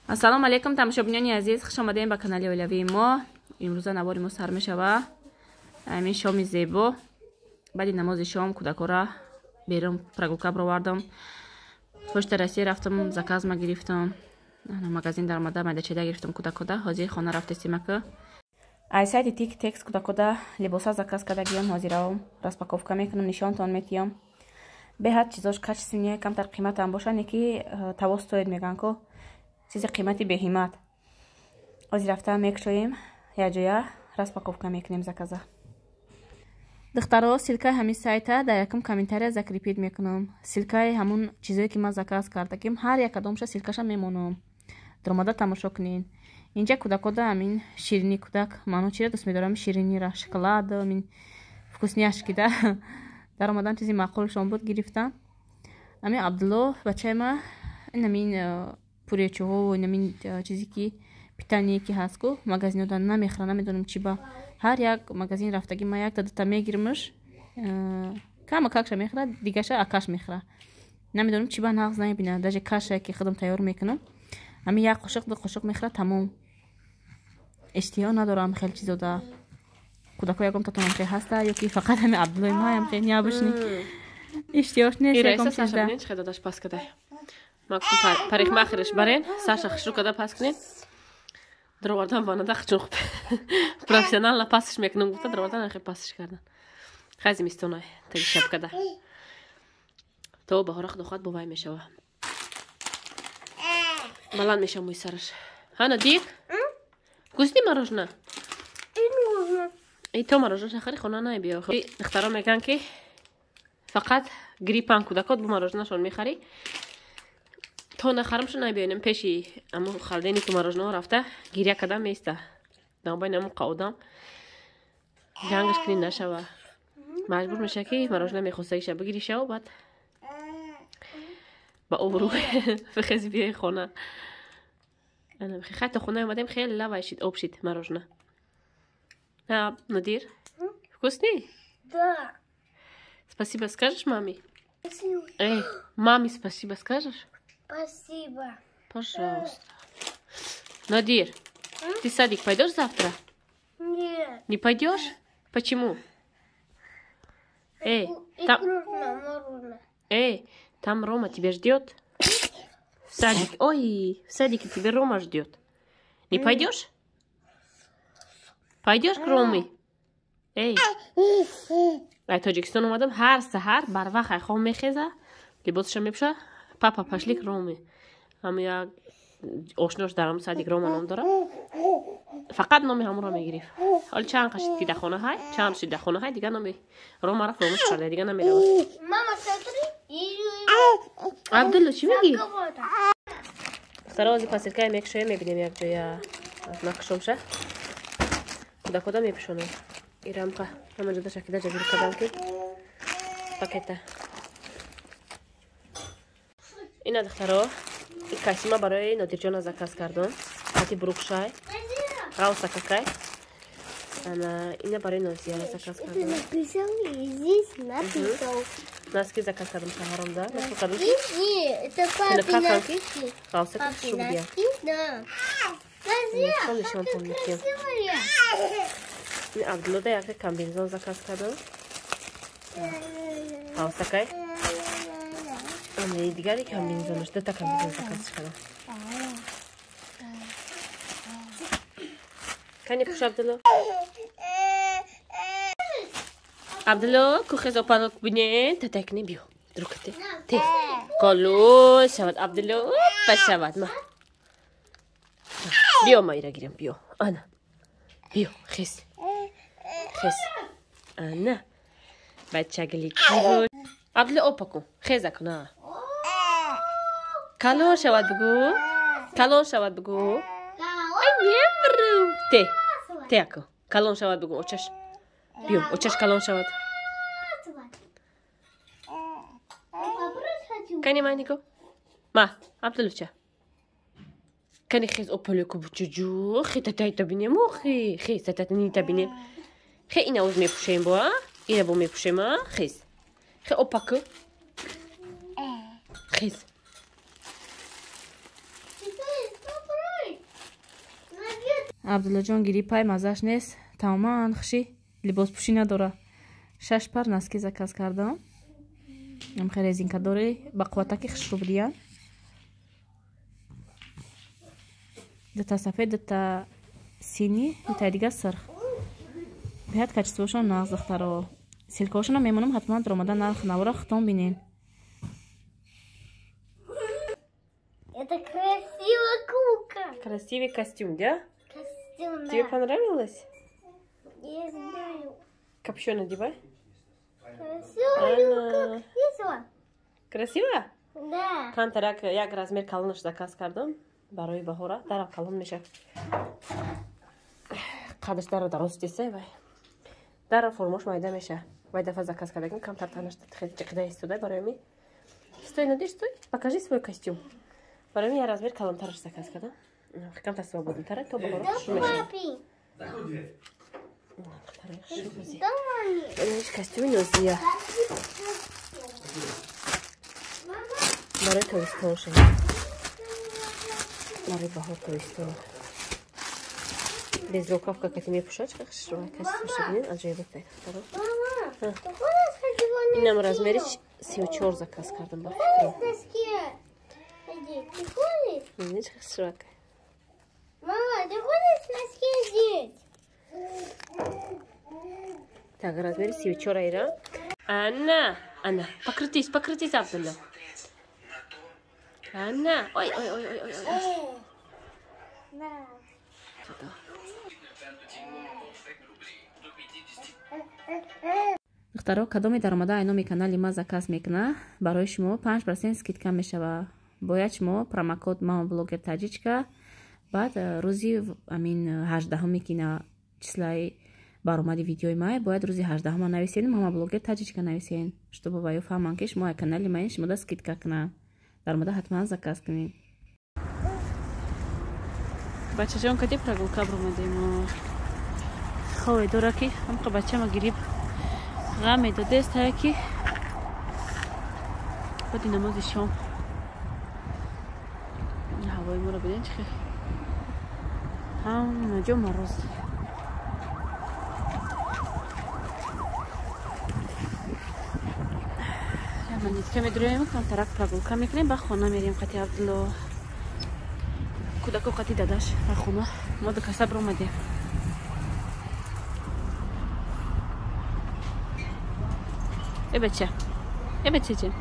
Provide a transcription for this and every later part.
ассалому алайкум тамошобинони азиз, хуш омадем ба канали оилавии мо. имрӯза навори мо сар мешава. Амин шоми зебо. баъди намози шом кӯдакора берун прогулка бировардам. пошта Россия рафтам, заказма гирифтам. Магазин дар омада майдачеда гирифтам кӯдакода. ҳозир хона рафтастим ака. аз сайти тикс кӯдакода либоса заказ кардагиам. ҳозиравам распаковка мекунам, нишонтон метиям. беҳад чизош качественнее, камтар қиматам боша, неки таво стоит меганко. чизи қимати беҳимат. ҳозир рафта мекушоем якҷоя распаковка мекунем заказа. духтаро силкаи ҳамин сайта дар якум комментария закрепид мекунам. силкаи ҳамун чизое ки ман заказ кардагим ҳар як кадомша силкаша мемонам. даромада тамошо кунин. инҷа кӯдакода ҳамин ширини кӯдак ману чиро дӯст медорам, ширинира шоколад ҳамин вкусняшки да даромадан чизи маъқулшон буд гирифтам. ҳамин абдулло бачаи ма ҳамин пуречӯҳо ҳамин чизе ки питание ки ҳаст ку магазинода намехӯра, намедонам чи ба ҳар як магазин рафтаги ма якта дута мегиримш, кама какша мехӯра, дигаша акаш мехӯра. намедонам чи ба нағз намебинад. даже каша ки худам тайёр мекунам ҳамин як қошиқ ду қошиқ мехӯра, тамом. иштиҳо надорам хел чизода. кӯдако ягон татонам хел ҳаста ё ки фақат ҳамин абдуллои маям хел нябушни иштиҳош нест ягон чизда. Нече дадаш пас кадай. Максим парикмахериш барен, Саша хишу када пас кунен. Дровардан ванада хичун хуб. Профессионально пасиш мекунам гуфта, дровардан хел пасиш кардан. Хазим истонай, таги шаб када. То баҳора худохоҳад бо вай мешава. Баланд меша мӯи сараш. Ҳана дик? Вкусни мороженое? И то мороженое шахари хона набиё. Духтаро меган ки фақат гриппан кӯдакот бо мороженаашон мехари. то нахарамшо набиёнем пеши аму халдени ку мороженаҳо рафта гиря када меиста. дамбайни аму қаудам ҷангаш кунӣ нашава. маҷбур меша ки морожена мехостагиша бигири шав, баъд ба обрӯ бихези биёи хона. хай то хона омадем хеле лавай шид, об шид морожена. Надир, вкусный? Да. Спасибо скажешь маме? Спасибо. Маме спасибо скажешь? Спасибо. Пожалуйста. Надир, ты в садик пойдешь завтра? Нет. Не пойдешь? Почему? Там Рома тебя ждет. В садике. Ой, в садике тебя Рома ждет. Не пойдешь? Пойдешь к Роме? ай Тоҷикистон омадам, ҳар саҳар барвақт айхом мехеза, либосаша мепӯша, папа пошли к Роме. ҳамн як ошнош дар ҳамн садик Рома ном дора. фақат номи ҳамонро мегирифт. ҳоли чанд қашид ки дар хона ҳай, чанд шид дар хона ҳай, дигар номи Рома рафт фаромӯш карда, дигар намерава. Мама, смотри. Абдулло, чӣ мегӣ? духтаро ҳозир пасилкае мекушоем, мебинем якҷоя накушомша. кӯдакода мепӯшонам. ирамқа ҳамаҷода шакида ҷабир кардам ки пакета. ина духтаро касима барои Нодирҷона заказ кардам. ати бурукшай, ғавса какай. ина барои Нозияна заказ кардам. Написал, и здесь написал. Носки заказ кардам шаҳарам да. Это папин носки. ғавса ки шубия. Да. Абдуллода як комбинезон заказ кардам. ғавсакай. дигари комбинезонаш дута комбинезон заказ кардам. кани пуш Абдулло. Абдулло, кухез опанок бинен, татакни биё. Друкате. Те. Коло шавад Абдулло, пашавад ма. биё майра гирам, биё. Ана. биё, хес. Хес. Ана. бачагли киво. Абдулло опа кун. хеза кун. калон шавад бигӯ. калон шавад бигӯ. ай мебру. Те. те ако. калон шавад бигӯ, очаш. биё, очаш калон шавад. кани майнико. ма, Абдуллоча. кани хез опалеко бучуҷу. хе татай табинем, хе. хе тататни табинем. хе ина оз мепӯшем бо, ина бо мепӯшем, хез. хе опако. хез. абдуллоҷон гирипай мазаш нест, тамоман хуши, либоспӯшӣ надора. 6 пар носки заказ кардам. Хеле резинкадори ба қувватаки хушрӯ будиян. Дута сафед, дута синӣ, дутаи дига сирх. Беҳад качествошон нағз духтаро. Силкаҳошонам мемонам ҳатман даромада нарх навора хитон бинен. Это красивая куклка. Красивый костюм, да? Костюм, да. Тебе понравилось? Я знаю. Капюшон надевай. Красивая. Весело. Красиво? Да. Кантарак як размер калонаш заказ кардам барои баҳора. Дарал калон меша. Қадаш дарал дарост десай вай. Дарал формош майда меша. Вай дафа заказ кардагим камтар танаш қида истодай барои ми. Стой, надеш, стой. Покажи свой костюм. Барои ми я размер калонтараш заказ кардам. Камтар свободнотара то баҳора хуш меша. Костюм нозия. Барои тобистон шуд. Барои баҳор тобистон. Безрукавка кати мепӯшад чиқа хушрӯва качествош бинен аҷоиб тай духтаро. Инам размери 34 заказ кардам ба фикром. Бинед чиқа хушрӯва. Мама, ты ходишь носки одеть? Так, размери 34 айра. Анна, Анна, покрутись, Абдулла. Анна, ой. духтаро, кадоми даромада айноми канали ма заказ мекуна, барои шумо 5% скидка мешава. Бояд шумо промокод мамаблогер таҷичка, баъд рӯзи амин 18-уми ки на числаи баромади видеои май, бояд рӯзи 18-ума нависен мамаблогер таҷичка нависен, чтобы ба ё фаҳман ки шумо канали май шумода скидка кунан. Даромада ҳатман заказ кунед. бачаҷон кади прогулка бромадем. хове дора ки ҳамқа бачама гирип ғам медодест ҳая ки баъди намози шом ҳавои моро биден чӣ хел ҳама ҷо мороз. манитка медуроем камтарак прогулка мекунем ба хона мерем. қати Абдулло кӯдако қати дадаш ба хона мо ду каса бромадем. бачаҷон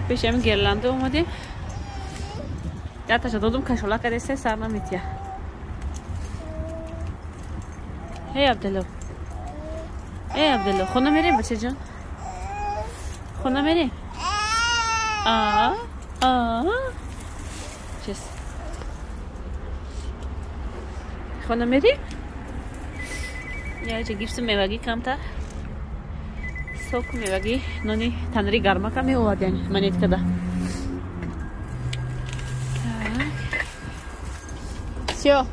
пешами гирланда омадем. яташа додум кашола кадесе сар наметия. Абдулло хона мерем бачаҷон. Хона мерем. Чес. Хона мерем. Я гипсу меваги камтар. Соку меваги нони танри гармака меовардем манеткада. Всё.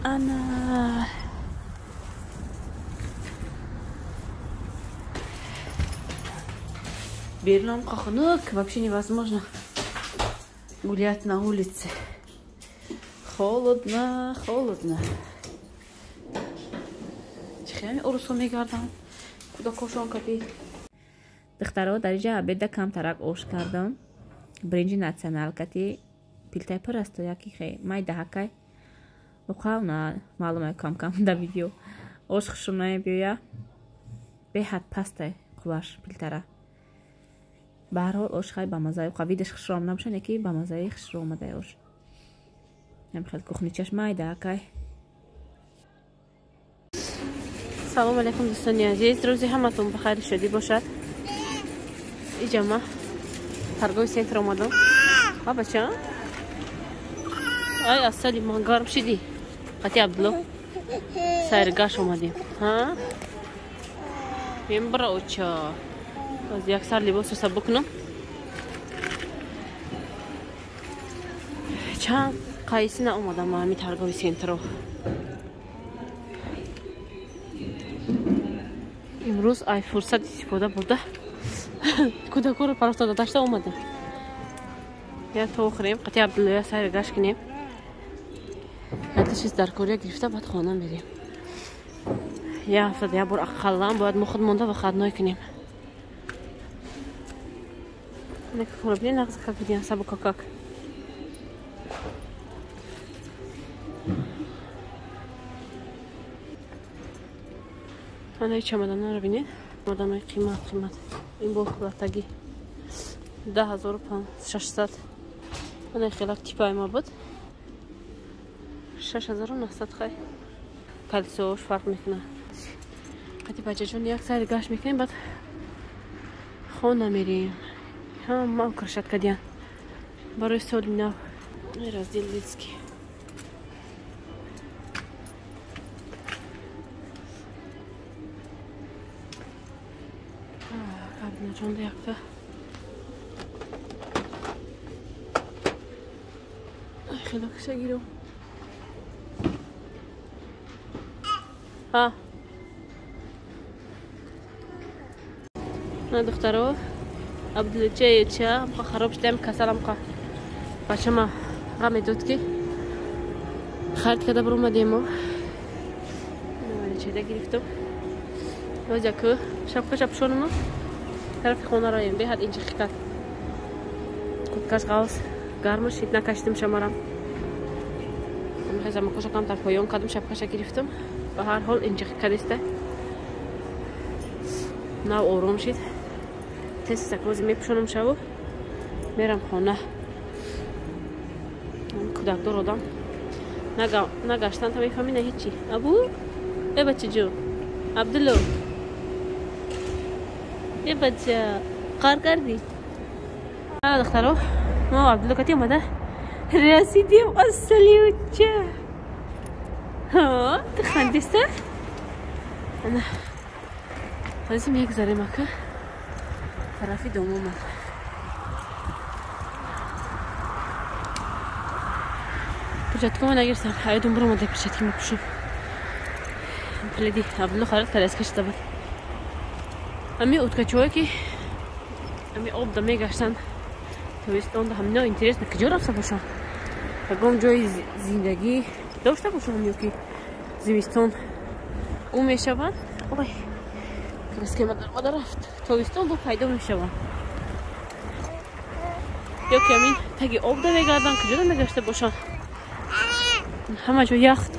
Ана. Берлом хохнук, вообще невозможно гулять на улице. Холодно. Чихами урусо мегардам. Куда кошон капи. Духтаро дар инҷа обеда камтарак ош кардам. Бринҷи национал кати пилтай пур аст яки хе майда ҳакай. Уқавна маълума кам да видео. Ош хушум намебиёя. Беҳад пастай қуваш пилтара. ба ҳар ҳол ош хай ба мазаи қавидаш хушром набошад ки ба мазаи хушро омадаи ош. ям хел кухничаш майда ҳакай. салому алайкум дӯстони азиз, рӯзи ҳаматон бахайр шудӣ бошад. иҷа ма торгови сентр омадам. бача ай асали ма гарм шидӣ. қати Абдулло сайргаш омадем. мембра оча аз як сар либосро сабук кунам. чанд қайси наомадам ҳами торгови сентро. имрӯз ай фурсат истифода бурда кӯдакоро фарофтода дашта омадам. یا تو خوریم قطعی عبدالله سر گشت کنیم یا چیز در کوریا گرفته بعد خانه بریم یا هفته دیگه بار اقلا باید ما خود مونده و خدنای کنیم نکه کورا بینید نقض کک بدیم سبو کاکاک هنه چمدان ها رو بینید چمدان های قیمت این با خلطگی 10,600 هنه خیلی تیپ های ما بود 6,900 خیلی کلسوش فرق میکنه قطعی بچه جون یک ساعت گشت میکنیم بعد خونه میریم هم ما کرشت کدیان برای سال نو رازدیل لیسکی کابینه جون دیگه خیلی کشه گیرو ها نه دخترو عبدالله چه مخا خراب شدیم کسل مخا بچه ما غمی دود که خرد کده برو مدیم و نمانی چه ده گرفتم روزا که شب شونمو طرف خونه رایم بیهد اینجا خیکت کدکش غاز گرمش هیت نکشتیم شمارم خیزم کشا کم تر پایان کدم شب کشا گرفتم به هر حال اینجا خیکت نو آروم شد تست سکوزی میپشونم شو میرم خونه کودک دور آدم نگشتن تا میفهمی نه هیچی ابو ای بچه جو عبدالله ای بچه کار کردی دخترو ما عبدالله کتی اومده رسیدیم اصلی و چه ها تخندیسته انا لازم یک ذره مکه طرفی دومم پرچت کنم نگرسم هایدون برو مده پرچت کنم بپوشم پلیدی عبدالله خارد کرد از کشته بود امی اوتکچوه که امی آب دمه گشتن تویستان ده همینا اینترس نکجا رفته باشم بگم جای زندگی داشته باشم همیو که زمستان او میشود اوی بس که مادر رفت تویستان با پیدا میشوم یا که همین تگی آب ده بگردن کجا ده میگشته باشن همه جا یخت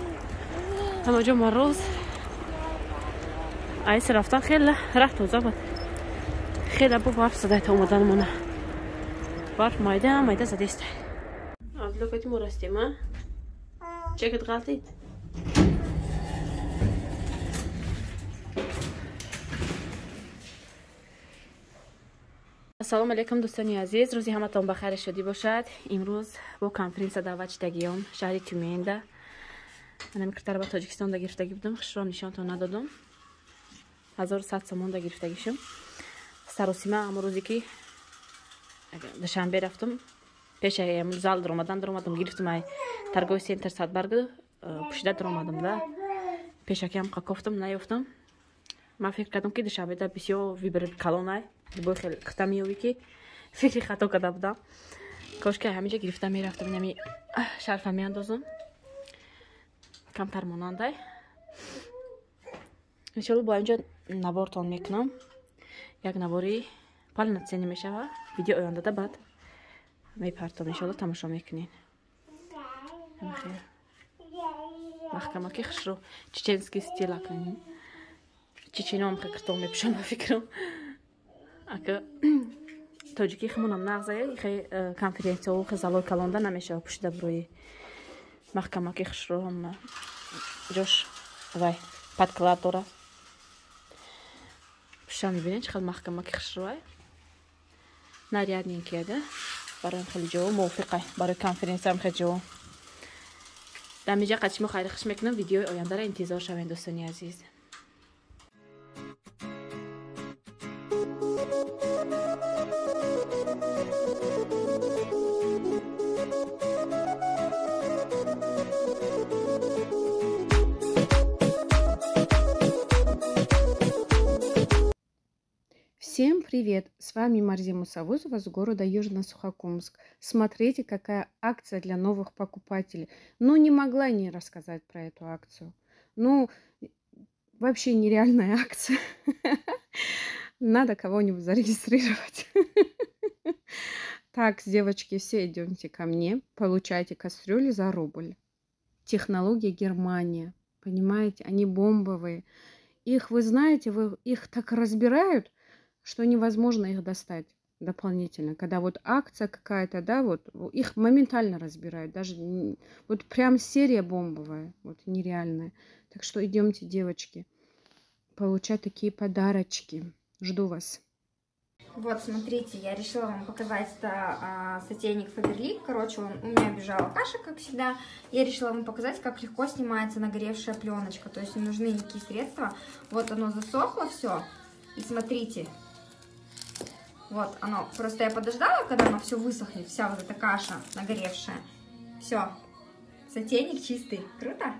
همه جا مروز ایس رفتن خیلی رفت توزه بود خیلی با برف زده تا اومدن مونه برف مایده زده است عبدالله کتی مرستیم ها چکت غلطید السلام علیکم دوستانی عزیز روزی همتون بخیر شدی باشد امروز با کنفرانس دعوت شدگیام شهر تیومینده من میکرد با تاجیکستان دا گرفتگی بودم خشرا نشانتون ندادم 1100 سومون دا گرفتگیشم سراسیمه اما روزی که دوشنبه رفتم پیش زال در اومدم گرفتم ای ترگوی سنتر صدبرگ پوشیده در اومدم ده پیشکی هم قاکفتم نیافتم من فکر کردم که دوشنبه دا بسیار ویبر کلونای بای خیلی خطا میوی که فکری خطا کرده بودم کاش که همینجا گرفتم میرفتم اینمی شرفم میاندازم کمتر ماننده انشالله با اینجا نوارتان میکنم یک نواری پال نتسینی میشه و ویدیو آینده ده بعد میپرتم انشالله تماشا میکنین خیر محکمه که خشرو چچنسکی ستیل کنین چچینام خیلی کتاب میپشم فکرم اگه تاجیکی خمونم نغزه خیلی کنفرانس و خیلی زلال کلانده نمیشه پشته بروی محکمه که خشرو هم جوش وای پد کلاد داره پشته میبینین چه خیلی محکمه که خشروه نریاد نین کیده برای خیلی جو موفقه برای کنفرانس هم خیلی جو دمیجا قدشمو خیلی خوش میکنم ویدیو آینده را انتظار شوین دوستانی عزیز Всем привет! С вами Марзия Мусавузова с города Южно-Сухокумск. Смотрите, какая акция для новых покупателей. Ну, не могла не рассказать про эту акцию. Ну, вообще нереальная акция. Надо кого-нибудь зарегистрировать. Так, девочки, все идемте ко мне. Получайте кастрюли за рубль. Технология Германия. Понимаете, они бомбовые. Их, вы знаете, их так разбирают, что невозможно их достать дополнительно. Когда вот акция какая-то, да, вот их моментально разбирают. Даже вот прям серия бомбовая, вот нереальная. Так что идемте, девочки, получать такие подарочки. Жду вас. Вот, смотрите, я решила вам показать это сотейник Faberlic. Короче, у меня бежала каша, как всегда. Я решила вам показать, как легко снимается нагоревшая пленочка. То есть не нужны никакие средства. Вот оно засохло все. И смотрите. Вот оно. Просто я подождала, когда оно все высохнет. Вся вот эта каша нагоревшая. Все. Сотейник чистый. Круто?